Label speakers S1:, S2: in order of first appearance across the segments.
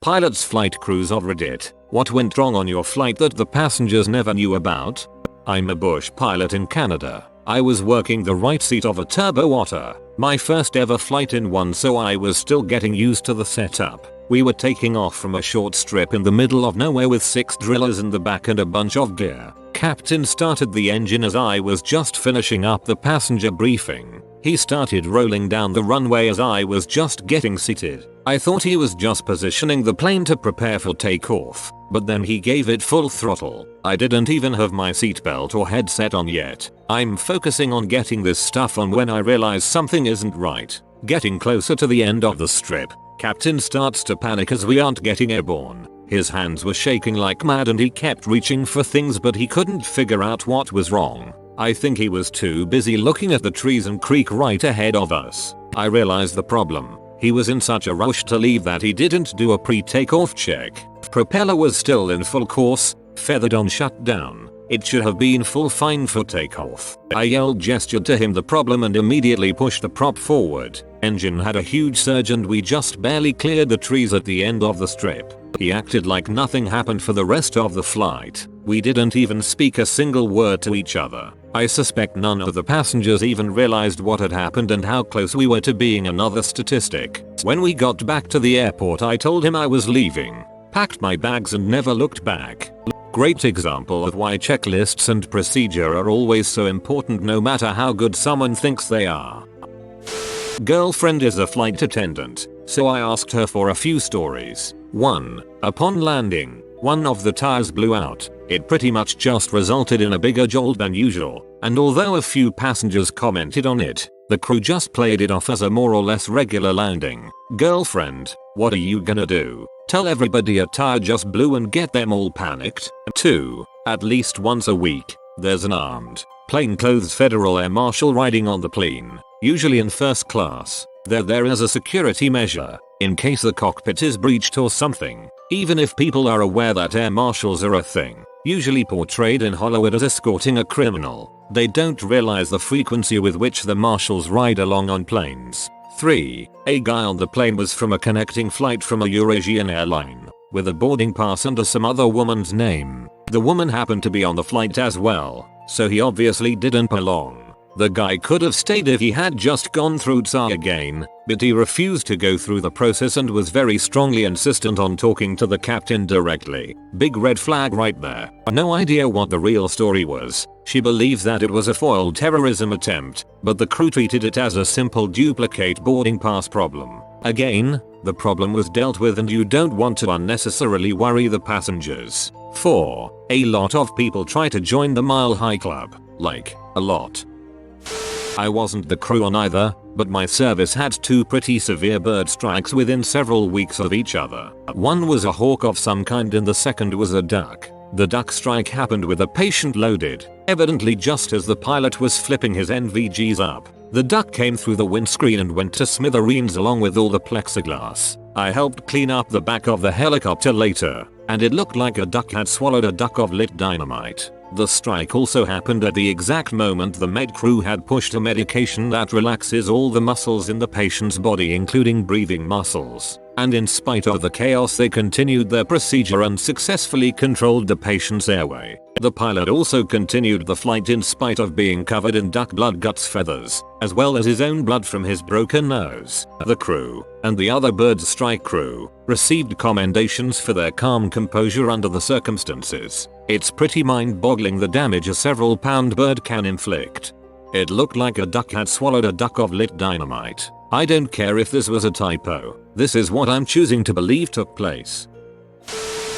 S1: Pilots, flight crews of Reddit, what went wrong on your flight that the passengers never knew about? I'm a bush pilot in Canada. I was working the right seat of a turbo otter, my first ever flight in one, so I was still getting used to the setup. We were taking off from a short strip in the middle of nowhere with 6 drillers in the back and a bunch of gear. Captain started the engine as I was just finishing up the passenger briefing. He started rolling down the runway as I was just getting seated. I thought he was just positioning the plane to prepare for takeoff, but then he gave it full throttle. I didn't even have my seatbelt or headset on yet. I'm focusing on getting this stuff on when I realize something isn't right. Getting closer to the end of the strip, Captain starts to panic as we aren't getting airborne. His hands were shaking like mad and he kept reaching for things, but he couldn't figure out what was wrong. I think he was too busy looking at the trees and creek right ahead of us. I realized the problem. He was in such a rush to leave that he didn't do a pre-takeoff check. Propeller was still in full course, feathered on shutdown. It should have been full fine for takeoff. I gestured to him the problem and immediately pushed the prop forward. Engine had a huge surge and we just barely cleared the trees at the end of the strip. He acted like nothing happened for the rest of the flight. We didn't even speak a single word to each other. I suspect none of the passengers even realized what had happened and how close we were to being another statistic. When we got back to the airport, I told him I was leaving, packed my bags and never looked back. Great example of why checklists and procedure are always so important no matter how good someone thinks they are. Girlfriend is a flight attendant, so I asked her for a few stories. 1. Upon landing, one of the tires blew out. It pretty much just resulted in a bigger jolt than usual, and although a few passengers commented on it, the crew just played it off as a more or less regular landing. Girlfriend, what are you gonna do? Tell everybody a tire just blew and get them all panicked? 2. At least once a week, there's an armed, plainclothes federal air marshal riding on the plane, usually in first class. They're there as a security measure, in case the cockpit is breached or something. Even if people are aware that air marshals are a thing, usually portrayed in Hollywood as escorting a criminal, they don't realize the frequency with which the marshals ride along on planes. 3. A guy on the plane was from a connecting flight from a Eurasian airline, with a boarding pass under some other woman's name. The woman happened to be on the flight as well, so he obviously didn't belong. The guy could have stayed if he had just gone through TSA again, but he refused to go through the process and was very strongly insistent on talking to the captain directly. Big red flag right there. No idea what the real story was. She believes that it was a foiled terrorism attempt, but the crew treated it as a simple duplicate boarding pass problem. Again, the problem was dealt with and you don't want to unnecessarily worry the passengers. 4. A lot of people try to join the Mile High Club. Like, a lot. I wasn't the crew on either, but my service had 2 pretty severe bird strikes within several weeks of each other. One was a hawk of some kind and the second was a duck. The duck strike happened with a patient loaded, evidently just as the pilot was flipping his NVGs up. The duck came through the windscreen and went to smithereens along with all the plexiglass. I helped clean up the back of the helicopter later, and it looked like a duck had swallowed a duck of lit dynamite. The strike also happened at the exact moment the med crew had pushed a medication that relaxes all the muscles in the patient's body including breathing muscles, and in spite of the chaos they continued their procedure and successfully controlled the patient's airway. The pilot also continued the flight in spite of being covered in duck blood, guts, feathers, as well as his own blood from his broken nose. The crew, and the other bird strike crew, received commendations for their calm composure under the circumstances. It's pretty mind-boggling the damage a several pound bird can inflict. It looked like a duck had swallowed a duck of lit dynamite. I don't care if this was a typo. This is what I'm choosing to believe took place.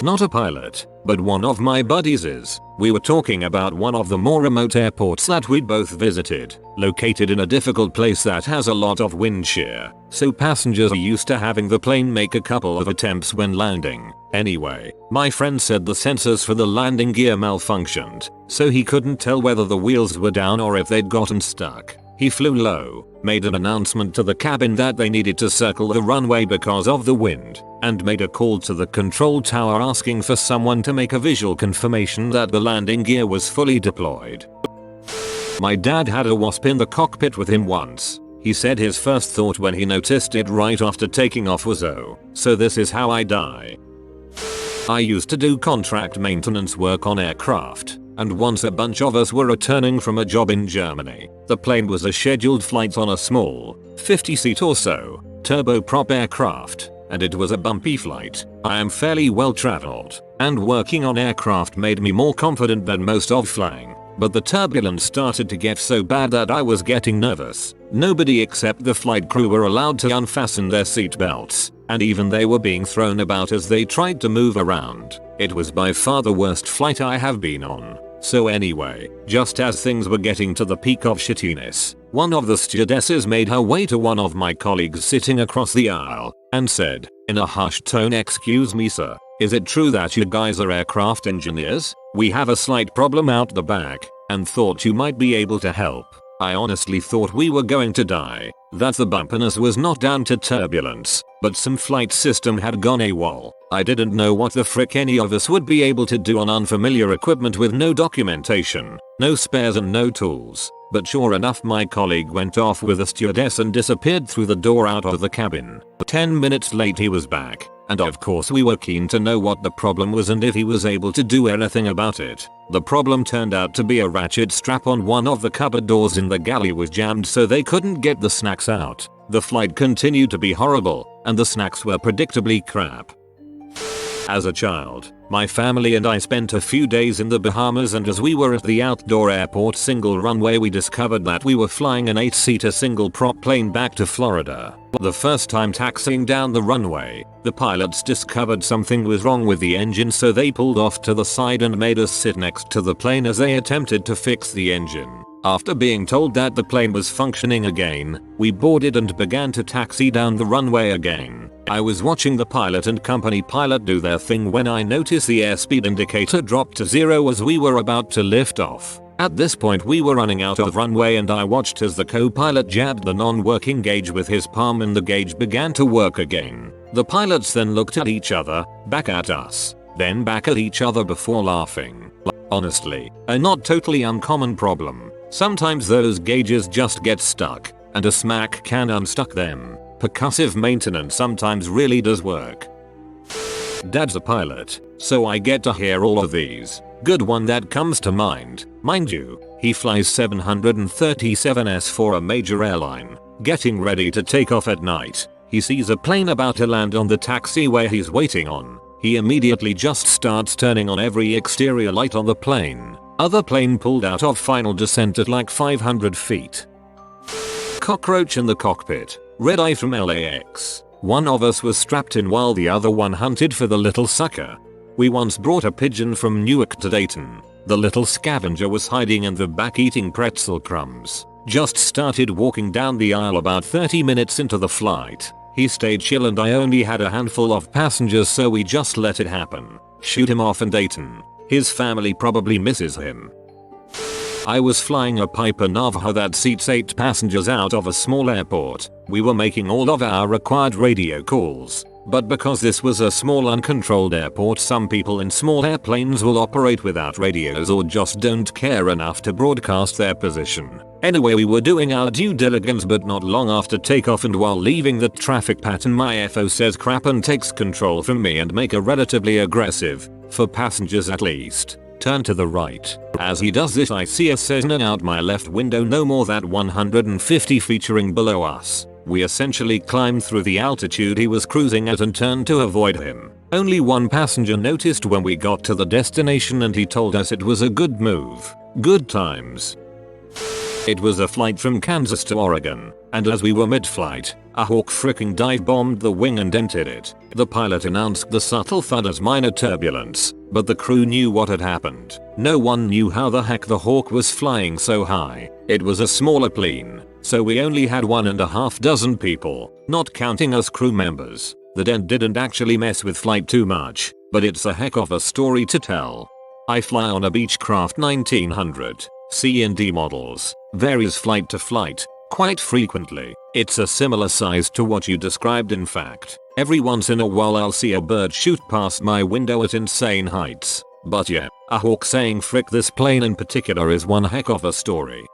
S1: Not a pilot, but one of my buddies is. We were talking about one of the more remote airports that we'd both visited, located in a difficult place that has a lot of wind shear, so passengers are used to having the plane make a couple of attempts when landing. Anyway, my friend said the sensors for the landing gear malfunctioned, so he couldn't tell whether the wheels were down or if they'd gotten stuck. He flew low, made an announcement to the cabin that they needed to circle the runway because of the wind, and made a call to the control tower asking for someone to make a visual confirmation that the landing gear was fully deployed. My dad had a wasp in the cockpit with him once. He said his first thought when he noticed it right after taking off was, oh, so this is how I die. I used to do contract maintenance work on aircraft, and once a bunch of us were returning from a job in Germany. The plane was a scheduled flight on a small, 50-seat or so, turboprop aircraft, and it was a bumpy flight. I am fairly well traveled, and working on aircraft made me more confident than most of flying. But the turbulence started to get so bad that I was getting nervous. Nobody except the flight crew were allowed to unfasten their seat belts, and even they were being thrown about as they tried to move around. It was by far the worst flight I have been on. So anyway, just as things were getting to the peak of shittiness, one of the stewardesses made her way to one of my colleagues sitting across the aisle, and said, in a hushed tone, "Excuse me sir, is it true that you guys are aircraft engineers? We have a slight problem out the back, and thought you might be able to help." I honestly thought we were going to die, that the bumpiness was not down to turbulence, but some flight system had gone AWOL. I didn't know what the frick any of us would be able to do on unfamiliar equipment with no documentation, no spares and no tools. But sure enough, my colleague went off with a stewardess and disappeared through the door out of the cabin. 10 minutes late he was back, and of course we were keen to know what the problem was and if he was able to do anything about it. The problem turned out to be a ratchet strap on one of the cupboard doors in the galley was jammed, so they couldn't get the snacks out. The flight continued to be horrible, and the snacks were predictably crap. As a child, my family and I spent a few days in the Bahamas, and as we were at the outdoor airport single runway we discovered that we were flying an 8-seater single prop plane back to Florida. The first time taxiing down the runway, the pilots discovered something was wrong with the engine, so they pulled off to the side and made us sit next to the plane as they attempted to fix the engine. After being told that the plane was functioning again, we boarded and began to taxi down the runway again. I was watching the pilot and company pilot do their thing when I noticed the airspeed indicator dropped to 0 as we were about to lift off. At this point we were running out of runway, and I watched as the co-pilot jabbed the non-working gauge with his palm and the gauge began to work again. The pilots then looked at each other, back at us, then back at each other before laughing. Honestly, a not totally uncommon problem. Sometimes those gauges just get stuck, and a smack can unstuck them. Percussive maintenance sometimes really does work. Dad's a pilot, so I get to hear all of these. Good one that comes to mind. Mind you, he flies 737s for a major airline. Getting ready to take off at night, he sees a plane about to land on the taxiway he's waiting on. He immediately just starts turning on every exterior light on the plane. Other plane pulled out of final descent at like 500 feet. Cockroach in the cockpit. Red eye from LAX. One of us was strapped in while the other one hunted for the little sucker. We once brought a pigeon from Newark to Dayton. The little scavenger was hiding in the back eating pretzel crumbs. Just started walking down the aisle about 30 minutes into the flight. He stayed chill and I only had a handful of passengers, so we just let it happen. Shoot him off in Dayton. His family probably misses him. I was flying a Piper Navajo that seats 8 passengers out of a small airport. We were making all of our required radio calls. But because this was a small uncontrolled airport, some people in small airplanes will operate without radios or just don't care enough to broadcast their position. Anyway, we were doing our due diligence, but not long after takeoff and while leaving the traffic pattern, my FO says crap and takes control from me and make a relatively aggressive, for passengers at least, turn to the right. As he does this, I see a Cessna out my left window no more than 150 featuring below us. We essentially climbed through the altitude he was cruising at and turned to avoid him. Only one passenger noticed when we got to the destination and he told us it was a good move. Good times. It was a flight from Kansas to Oregon, and as we were mid-flight, a Hawk fricking dive bombed the wing and dented it. The pilot announced the subtle thud as minor turbulence, but the crew knew what had happened. No one knew how the heck the Hawk was flying so high. It was a smaller plane, so we only had 1.5 dozen people, not counting us crew members. The dent didn't actually mess with flight too much, but it's a heck of a story to tell. I fly on a Beechcraft 1900. C&D models, varies flight to flight, quite frequently. It's a similar size to what you described. In fact, every once in a while I'll see a bird shoot past my window at insane heights. But yeah, a Hawk saying frick this plane in particular is one heck of a story.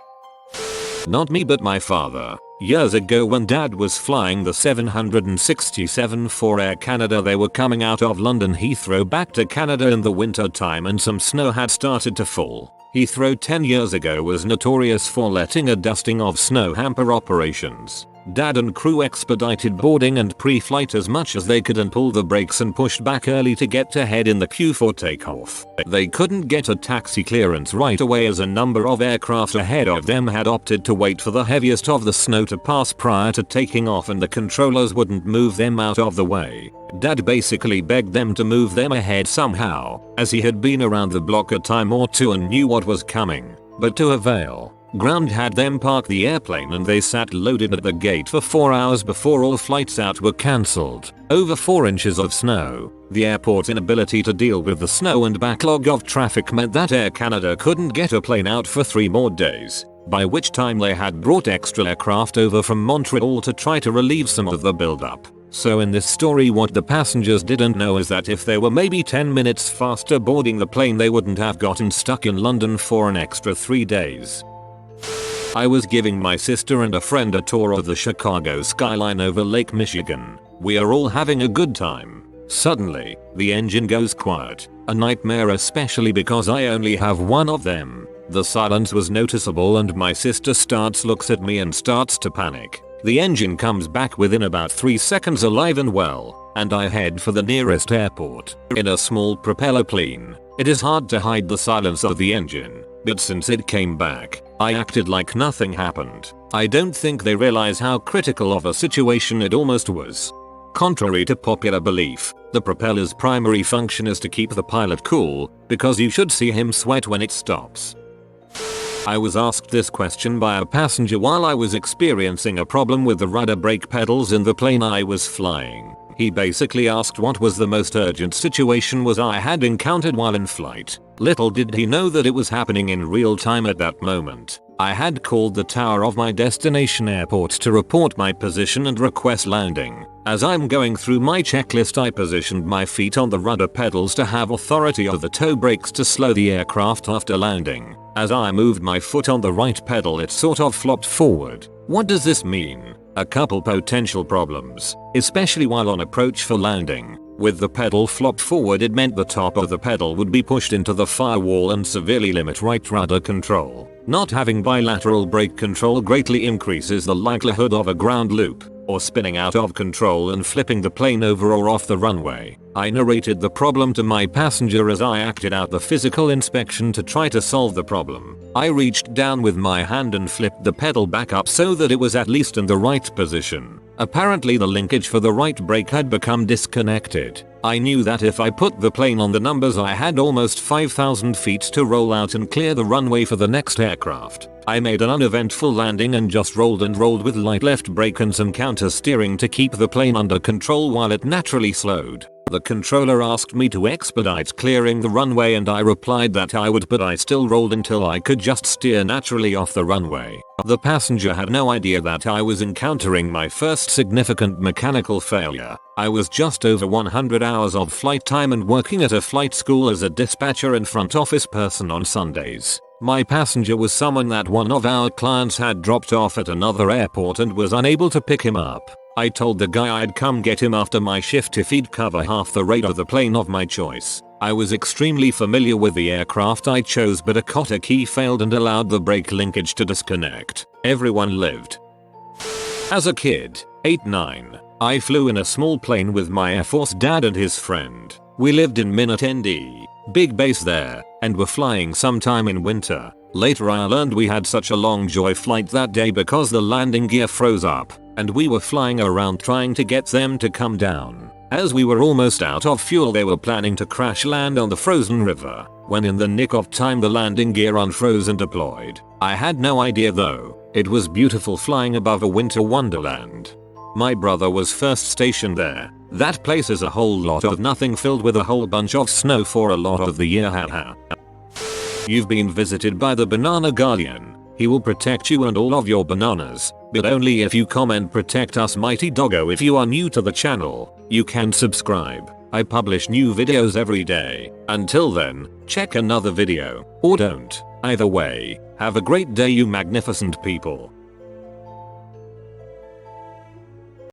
S1: Not me but my father. Years ago when Dad was flying the 767 for Air Canada, they were coming out of London Heathrow back to Canada in the winter time and some snow had started to fall. Heathrow 10 years ago was notorious for letting a dusting of snow hamper operations. Dad and crew expedited boarding and pre-flight as much as they could and pulled the brakes and pushed back early to get ahead in the queue for takeoff. They couldn't get a taxi clearance right away as a number of aircraft ahead of them had opted to wait for the heaviest of the snow to pass prior to taking off, and the controllers wouldn't move them out of the way. Dad basically begged them to move them ahead somehow, as he had been around the block a time or two and knew what was coming. But to avail, ground had them park the airplane and they sat loaded at the gate for 4 hours before all flights out were cancelled. Over 4 inches of snow. The airport's inability to deal with the snow and backlog of traffic meant that Air Canada couldn't get a plane out for 3 more days, by which time they had brought extra aircraft over from Montreal to try to relieve some of the buildup. So in this story, what the passengers didn't know is that if they were maybe 10 minutes faster boarding the plane, they wouldn't have gotten stuck in London for an extra 3 days. I was giving my sister and a friend a tour of the Chicago skyline over Lake Michigan. We are all having a good time. Suddenly, the engine goes quiet. A nightmare, especially because I only have one of them. The silence was noticeable and my sister looks at me and starts to panic. The engine comes back within about 3 seconds alive and well, and I head for the nearest airport in a small propeller plane. It is hard to hide the silence of the engine, but since it came back, I acted like nothing happened. I don't think they realize how critical of a situation it almost was. Contrary to popular belief, the propeller's primary function is to keep the pilot cool, because you should see him sweat when it stops. I was asked this question by a passenger while I was experiencing a problem with the rudder brake pedals in the plane I was flying. He basically asked what was the most urgent situation I had encountered while in flight. Little did he know that it was happening in real time at that moment. I had called the tower of my destination airport to report my position and request landing. As I'm going through my checklist, I positioned my feet on the rudder pedals to have authority of the toe brakes to slow the aircraft after landing. As I moved my foot on the right pedal, it sort of flopped forward. What does this mean? A couple potential problems, especially while on approach for landing. With the pedal flopped forward, it meant the top of the pedal would be pushed into the firewall and severely limit right rudder control. Not having bilateral brake control greatly increases the likelihood of a ground loop, or spinning out of control and flipping the plane over or off the runway. I narrated the problem to my passenger as I acted out the physical inspection to try to solve the problem. I reached down with my hand and flipped the pedal back up so that it was at least in the right position. Apparently the linkage for the right brake had become disconnected. I knew that if I put the plane on the numbers, I had almost 5,000 feet to roll out and clear the runway for the next aircraft. I made an uneventful landing and just rolled with light left brake and some counter steering to keep the plane under control while it naturally slowed. The controller asked me to expedite clearing the runway and I replied that I would, but I still rolled until I could just steer naturally off the runway. The passenger had no idea that I was encountering my first significant mechanical failure. I was just over 100 hours of flight time and working at a flight school as a dispatcher and front office person on Sundays. My passenger was someone that one of our clients had dropped off at another airport and was unable to pick him up. I told the guy I'd come get him after my shift if he'd cover half the rate of the plane of my choice. I was extremely familiar with the aircraft I chose, but a cotter key failed and allowed the brake linkage to disconnect. Everyone lived. As a kid, 8-9, I flew in a small plane with my Air Force dad and his friend. We lived in Minot, ND, big base there, and were flying sometime in winter. Later I learned we had such a long joy flight that day because the landing gear froze up, and we were flying around trying to get them to come down. As we were almost out of fuel, they were planning to crash land on the frozen river, when in the nick of time the landing gear unfroze and deployed. I had no idea though. It was beautiful flying above a winter wonderland. My brother was first stationed there. That place is a whole lot of nothing filled with a whole bunch of snow for a lot of the year, haha. You've been visited by the Banana Guardian. He will protect you and all of your bananas, but only if you comment "Protect us mighty doggo." If you are new to the channel, you can subscribe. I publish new videos every day. Until then, check another video, or don't. Either way, have a great day, you magnificent people.